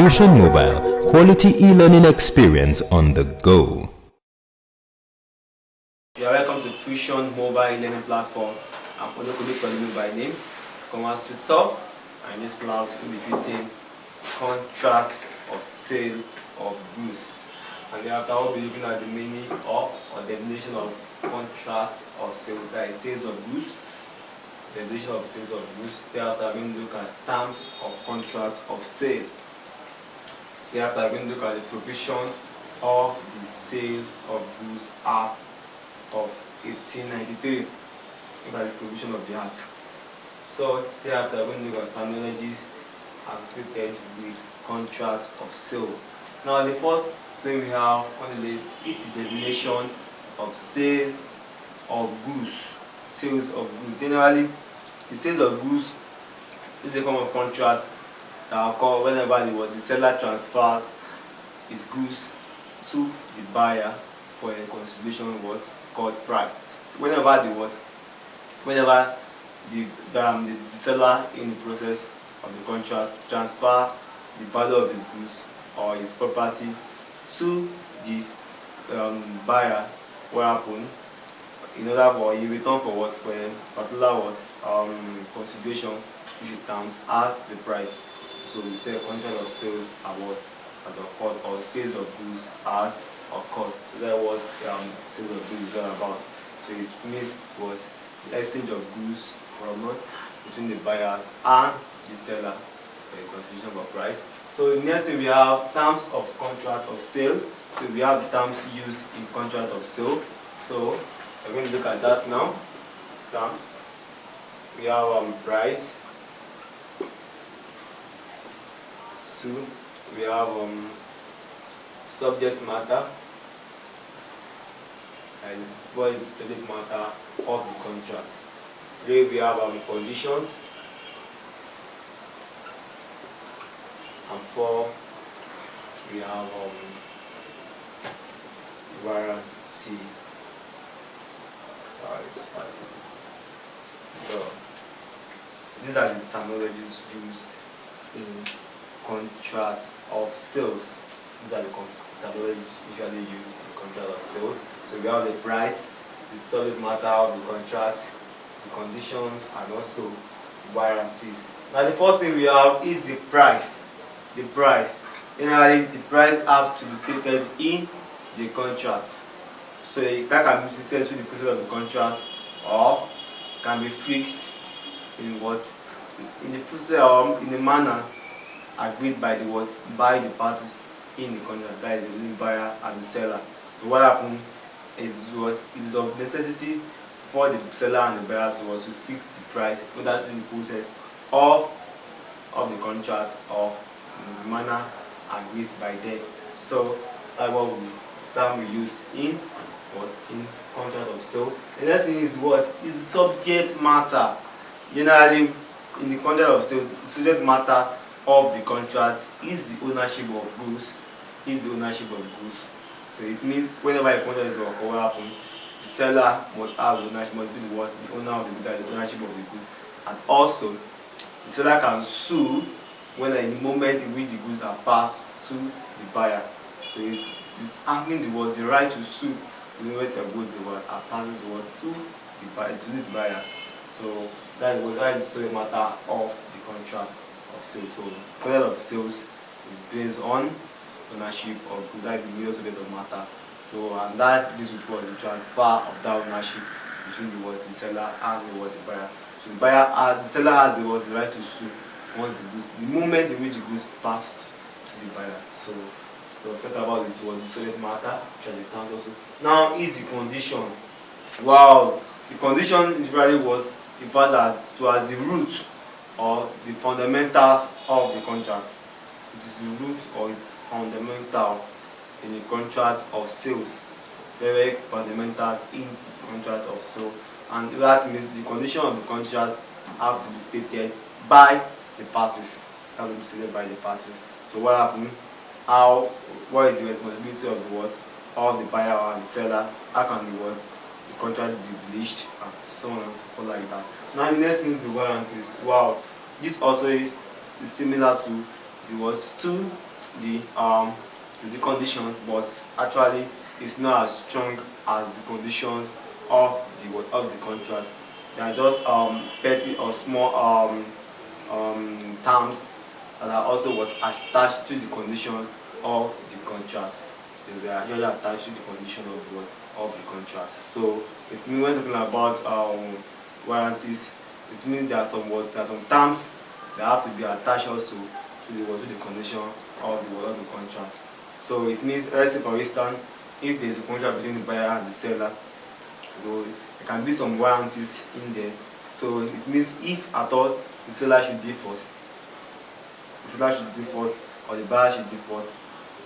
Fusion Mobile, quality e-learning experience on the go. You are welcome to Fusion Mobile e-learning platform. I'm Olokode by name. Commerce to top, and this class will be treating contracts of sale of goods. And thereafter we'll be looking at the meaning of or definition of contracts of sale, that is sales of goods. Definition of sales of goods. Thereafter we're going to look at terms of contract of sale. Thereafter we're going to look at the provision of the Sale of Goods Act of 1893. Look at the provision of the act. So thereafter we're going to look at terminologies associated with contracts of sale. Now the first thing we have on the list is the definition of sales of goods. Sales of goods. Generally, the sales of goods is a form of contract that occurs whenever the seller transfers his goods to the buyer for a consideration what's called price. So whenever the seller in the process of the contract transfer the value of his goods or his property to the buyer, what happened? In order for in return for what? For a particular consideration, which terms at the price. So we say contract of sales are what has occurred, or sales of goods has occurred. So that's what sales of goods is all about. So it means was the exchange of goods between the buyers and the seller for a consideration of price. So the next thing we have terms of contract of sale. So we have the terms used in contract of sale. So we're going to look at that now. Terms. We have price. So we have subject matter, and what is subject matter of the contract. Here we have conditions, and 4 we have warranty. So these are the terminologies used in contracts of sales. These are the terminologies usually used in contract of sales. So we have the price, the subject matter of the contract, the conditions, and also warranties. Now the first thing we have is the price. The price. Generally, the price has to be stated in the contract. So that can be stated through the process of the contract, or can be fixed in the process in the manner agreed by the parties in the contract, that is the buyer and the seller. So what happens is it is of necessity for the seller and the buyer to fix the price in order to the process of the contract or in the manner agreed by them. So that's what we use in contract of sale. The next thing is is the subject matter. Generally, in the contract of sale, the subject matter of the contract is the ownership of goods. So it means whenever a contract is what happen, the seller must have ownership, must be the owner of the goods, the ownership of the goods, and also the seller can sue when in the moment in which the goods are passed to the buyer. So it's having the right to sue when the goods are passing to the buyer. So that is the subject matter of the contract of sales. So contract of sales is based on ownership of goods. That is the major subject of matter. So and that this would the transfer of that ownership between the seller and the buyer. So the seller has the right to sue once the moment in which the goods passed to the buyer. So first about this the subject matter, which are the terms also. Now is the condition. Wow, the condition is really the fact that it was the root or the fundamentals of the contract. It is the root or its fundamental in the contract of sales. Very fundamentals in the contract of sale, and that means the condition of the contract has to be stated by the parties. Has to be stated by the parties. So what happens? What is the responsibility of the buyer or the seller? How can the contract be breached, and so on and so forth like that. Now the next thing is the warranties. Wow, this also is similar to the the conditions, but actually it's not as strong as the conditions of the contract. They are just petty or small terms that are also attached to the condition of the contract. They are usually attached to the condition of the contract. So it means when talking about warranties, it means there are some terms that have to be attached also to the condition of the contract. So it means, let's say for instance, if there is a contract between the buyer and the seller, there can be some warranties in there. So it means if at all the seller should default, or the buyer should default,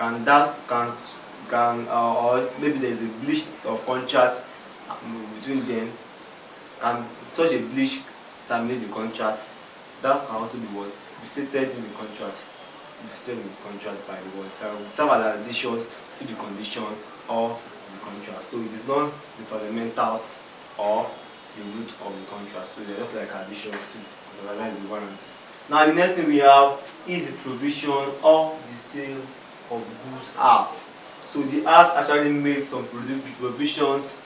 or maybe there is a breach of contract between them, can such a breach terminate the contract? That can also be stated in the contract. By the word that will serve as addition to the condition of the contract. So it is not the fundamentals or the root of the contract. So they are just like additions to the warranties. Now the next thing we have is the provision of the sale of goods acts. So the act actually made some provisions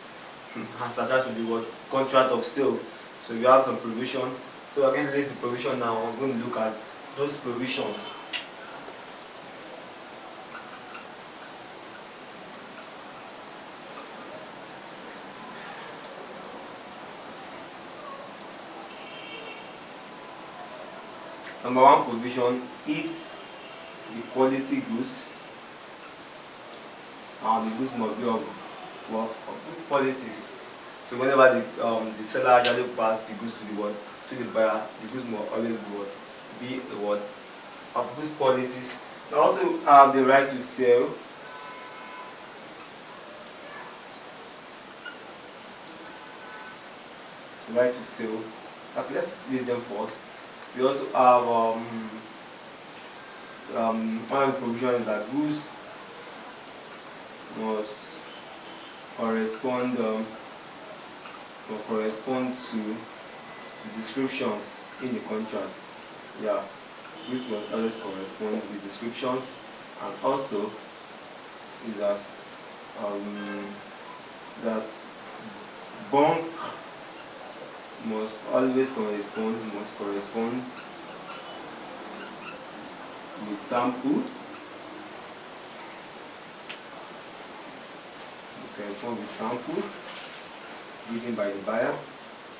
as attached to the contract of sale. So you have some provision. So I'm going to list the provision now. I'm going to look at those provisions. Number one provision is the quality goods. And the goods must be of good qualities. So whenever the seller actually passes the goods to the buyer, the goods must always be of good qualities. They also have the right to sell. Okay, let's list them first. We also have one of the provisions that goods must correspond to the descriptions in the contract. Yeah, goods must always correspond with descriptions, and also is as that bunk must always correspond with sample. Given by the buyer,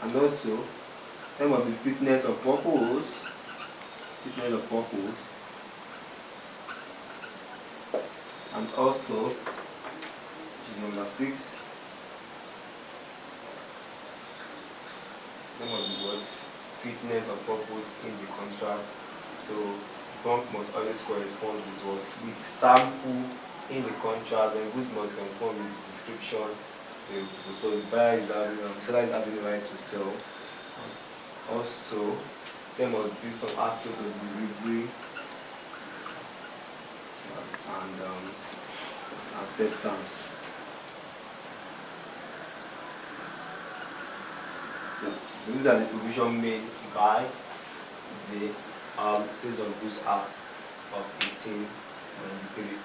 and also there must be fitness of purpose. And also, which is number 6, there must be fitness of purpose in the contract. So bunk must always correspond with sample in the contract, and goods must correspond with the description. So the buyer is having, the seller is having the right to sell. Also, there must be some aspect of delivery and acceptance. So these are the provisions made by the Sales of Goods Act of 1893.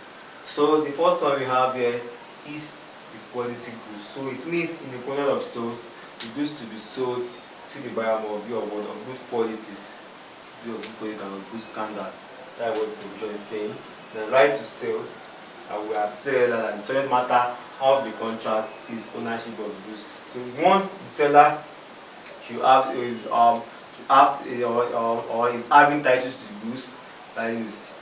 So the first one we have here is the quality goods. So it means in the contract of sales, the goods to be sold to the buyer must be of good qualities, and of good standard. That's what the provision is saying. The right to sell, we have stated that the subject matter of the contract is ownership of the goods. So once the seller should have or is having titles to the goods, that is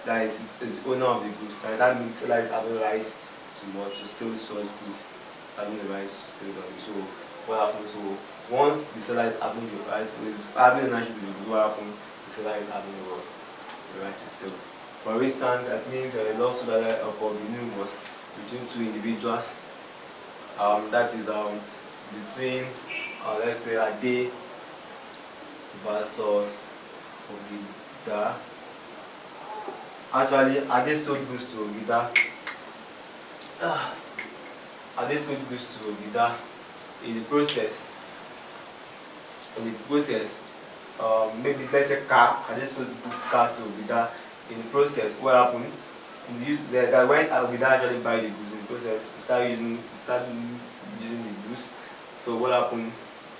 owner of the goods. So that means seller is having rights to sell such goods, having the rights to sell them. So what happens? So once the seller is having the right, is having ownership of the goods, what happens? The seller is having the right to sell. For instance, that means a lawsuit that occurred between two individuals. That is between let's say Ade versus Ogida. Actually, Ade sold goods to Ogida. Ade sold goods to Ogida. In the process, maybe let's say car. Ade sold car to Ogida. In the process, what happened? that when we don't actually buy the goods in the process, he started using the goods. So what happened?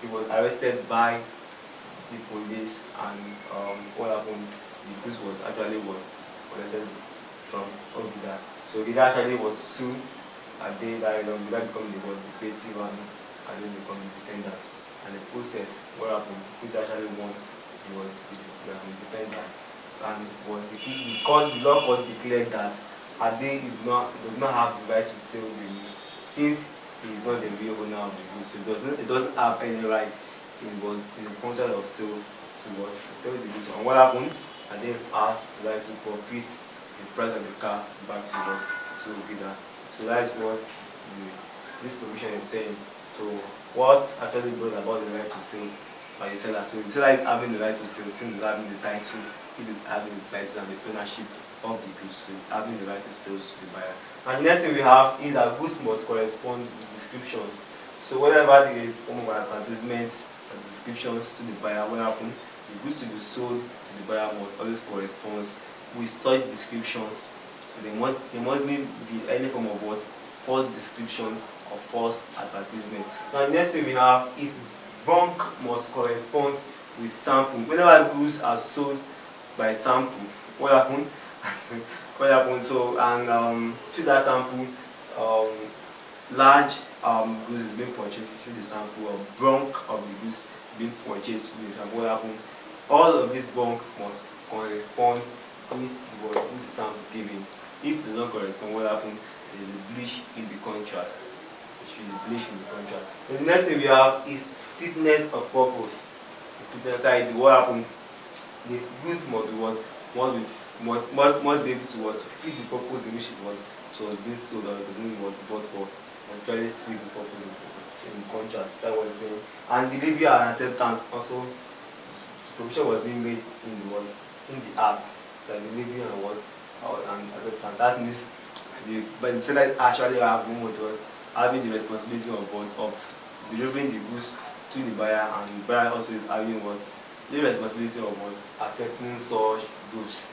He was arrested by the police, and what happened? The goods was actually collected from Ogida. So Ogida actually was sued a day that Ogida become the creative and then become the defendant. And the process, what happened? It actually won the defendant. And the law court declared that Ade does not have the right to sell the goods since he is not the real owner of the goods. So it doesn't have any right in the contract of sale to sell the goods. And what happened? Ade has the right to forfeit the price of the car back to Ogida. So that is what this provision is saying. So what actually brought about the right to sell by the seller? So the seller is having the right to sell since he's having the title, he is having the title and the ownership of the goods, so he's having the right to sell to the buyer. And the next thing we have is that goods must correspond with descriptions. So whenever there is form of advertisements and descriptions to the buyer, what happens? The goods to be sold to the buyer must always correspond with such descriptions. So there must be any form of what? False description or false advertisement. Now the next thing we have is bulk must correspond with sample. Whenever goods are sold by sample, what happens? So to that sample, large goods is being purchased through the sample, or bulk of the goods being purchased through the sample. What happens? All of this bulk must correspond with the sample given. If it does not correspond, what happens? There is a bleach in the contrast. It should be bleach in the contrast. So the next thing we have is fitness of purpose. The fitness idea. What happens? The goods must be must be able to fit the purpose in which it was being sold, or it was being bought for, and try to fit the purpose in contrast. That's what it's saying. And delivery and acceptance also, the provision was being made in the arts. The delivery and acceptance. That means the seller actually having the responsibility of delivering the goods to the buyer, and the buyer also is having the responsibility of accepting such goods.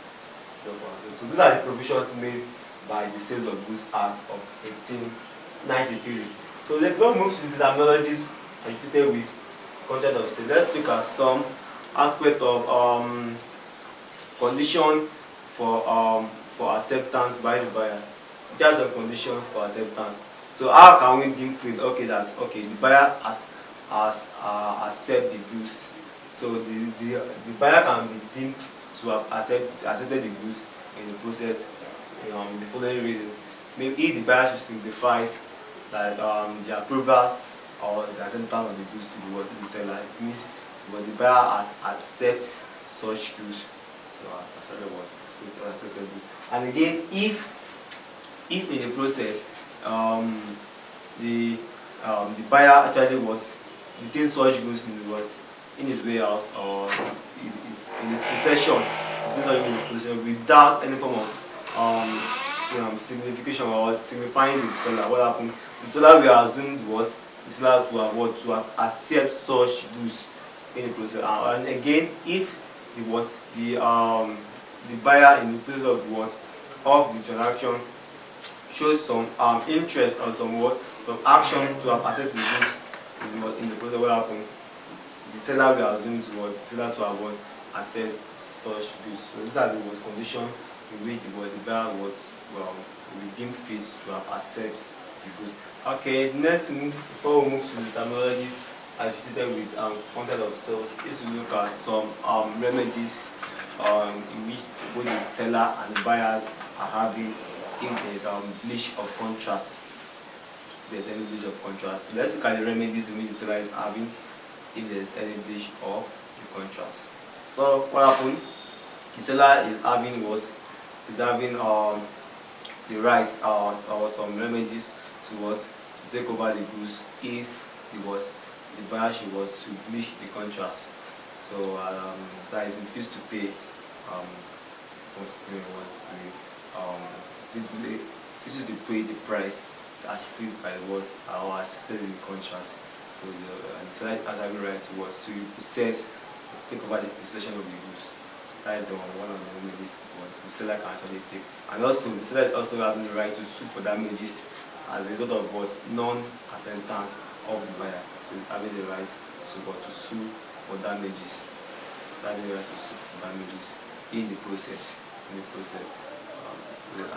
So these are the provisions made by the Sales of Goods Act of 1893. So let's move to the terminologies associated with contract of sale. Let's look at some aspect of condition for acceptance by the buyer. Just the conditions for acceptance. So how can we deem it? The buyer has accept the goods. So the buyer can be deemed to have accepted the goods in the process in the following reasons. Maybe if the buyer signifies that the approval or the acceptance of the goods to the seller, it means the buyer has accepts such goods. So accepted. And again, if in the process the buyer actually retained such goods in his warehouse or in his possession, without any form of signification or signifying the seller, what happened? The seller will assume the seller to have accept such goods in the process. And again, if the buyer in the process of the transaction shows some interest or some action to have accepted the goods in the process, what happened? The seller will assume to have accept such goods. So these are the conditions in which the buyer was deemed fit to have accept the goods. Okay, next thing before we move to the terminologies associated with contract of sales is to look at some remedies in which both the seller and the buyers are having if there is breach of contracts. There's any breach of contracts. So let's look at the remedies in which the seller is having if there is any breach of the contracts. So what happened? The seller is having the rights or some remedies to take over the goods if the buyer was to breach the contracts. So that is refused to pay refuses to pay the price as fixed by or as stated in the contracts. So the seller has having right to possess, to take over the possession of the goods. That is one of the damages what the seller can actually take. And also the seller is also having the right to sue for damages as a result of what non-acceptance of the buyer. So it's having the right to sue for damages. Having the right to sue for damages in the process.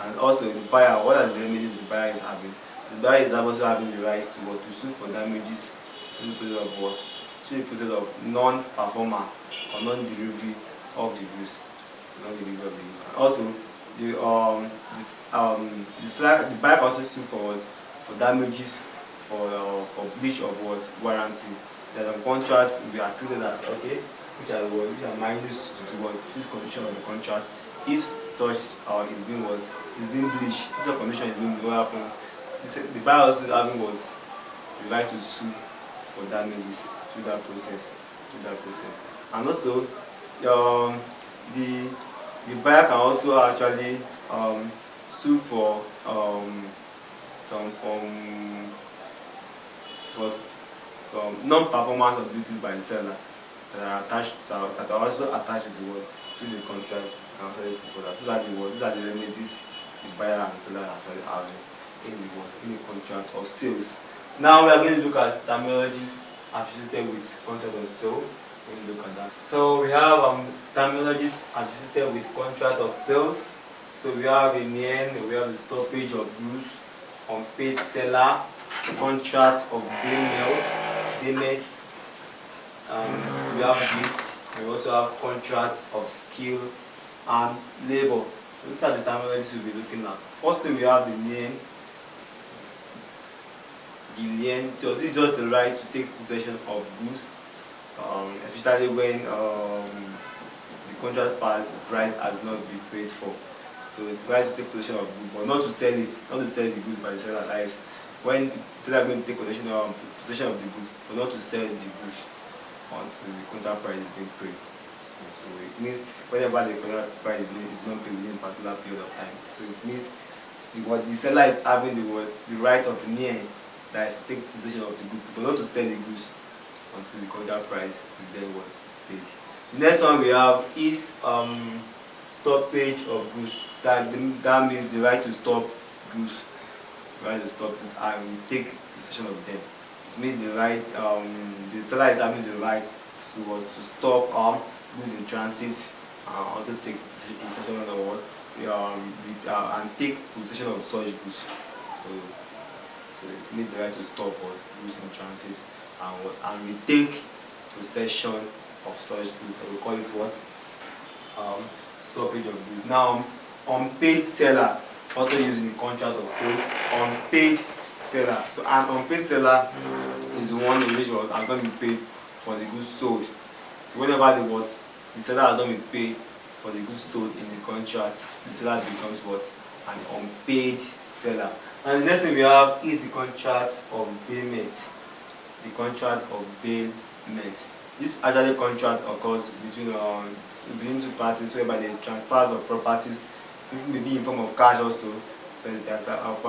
And also the buyer, what are the remedies the buyer is having? The buyer is also having the right to sue for damages through the process of what? Through the process of non-performer or non-delivery of the goods. So non-delivery of the goods. And also the buyer can also sue for damages for breach of what? Warranty. There are contracts we are stated that which are minus to what? This condition of the contract. If such is being breached, if the condition is being what happened, the buyer also having the right to sue for damages through that process. And also the buyer can also actually sue for some non-performance of duties by the seller that are also attached to the contract. These are the remedies the buyer and the seller are actually having in the contract of sales. Now we are going to look at terminologies associated with contract of sale. We'll look at that. So we have terminologies associated with contract of sales. So we have in the end, we have the stoppage of goods, unpaid seller, contract of payment. We have gifts. We also have contracts of skill and labor. So these are the terminologies we'll be looking at. First thing we have the lien. So this is just the right to take possession of goods, especially when the contract price has not been paid for. So the right to take possession of goods, but not to sell the goods by the seller. That is, when they are going to take possession of the goods, but not to sell the goods until the contract price is being paid. So it means whenever the contract price is not paid within a particular period of time. So it means what the seller is having the right of lien, that is to take possession of the goods, but not to sell the goods until the contract price is then paid. The next one we have is stoppage of goods. That means the right to stop goods. And take possession of them. It means the seller is having the right to stop goods in transit and also take possession of the and take possession of such goods. So it means the right to stop goods in transit and we take possession of such goods. We call it what? Stoppage of goods. Now, unpaid seller, also using the contract of sales. Unpaid seller. So an unpaid seller is the one in which has not been paid for the goods sold. So whenever the seller has not been paid for the goods sold in the contract, the seller becomes what? An unpaid seller. And the next thing we have is the contract of bailment. The contract of bailment. This actually contract occurs between two parties whereby the transfers of properties, maybe in form of cash also. So the transfer of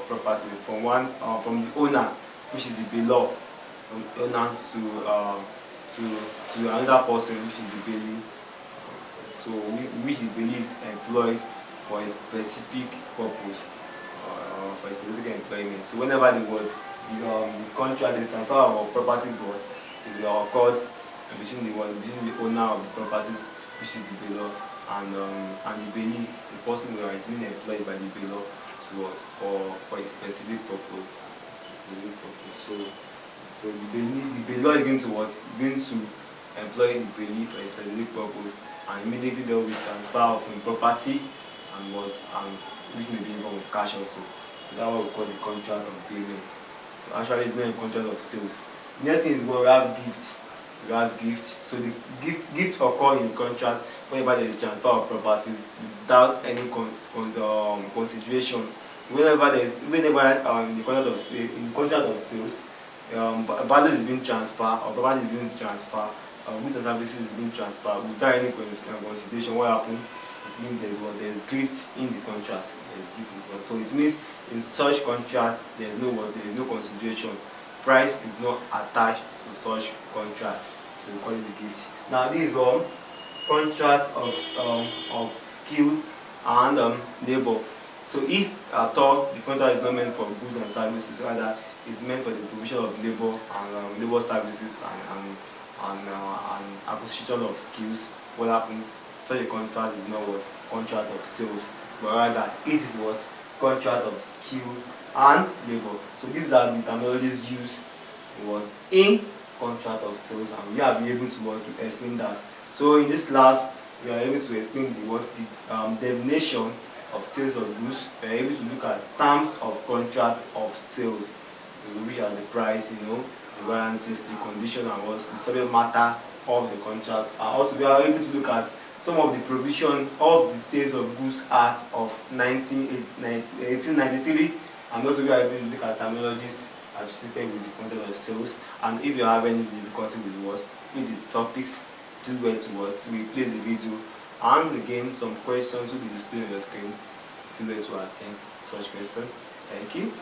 property from the owner, which is the bailor, from the owner to another person, which is the bailee. So which the bailee is employed for a specific purpose, for a specific employment. So whenever the contract, the transfer of properties is occurred between the owner of the properties, which is the bailor, and the bailee, the person who is being employed by the bailor for a specific purpose. So the bailor is going to employ the bailee for a specific purpose, and immediately there will be transfer of some property and which may be in form of cash also. So that's what we call the contract of payment. So actually it's not a contract of sales. The next thing is we have gifts. We have gifts. So the gift occur in the contract whenever there is transfer of property without any consideration. Whenever in the contract of sales, values is being transferred or property is being transferred, goods and services is being transferred without any consideration. What happened? It means there is gift in the contract. So it means in such contract there is no consideration. Price is not attached to such contracts. So we call it the gift. Now this is contract of skill and labor. So if at all the contract is not meant for goods and services, rather is meant for the provision of labor and labor services and acquisition of skills, what happens? Such a contract is not what contract of sales, but rather it is what contract of skill and labor. So these are the terminologies used in contract of sales, and we have been able to explain that. So in this class, we are able to explain the definition of sales of goods. We are able to look at terms of contract of sales, which are the price, the guarantees, the condition, and what's the subject matter of the contract. And also we are able to look at some of the provision of the Sales of Goods Act of 1893, and also we are able to look at terminologies associated with the content of sales. And if you have any difficulty with the topics, do well to replace the video, and again some questions will be displayed on the screen. Do well to attend such questions. Thank you.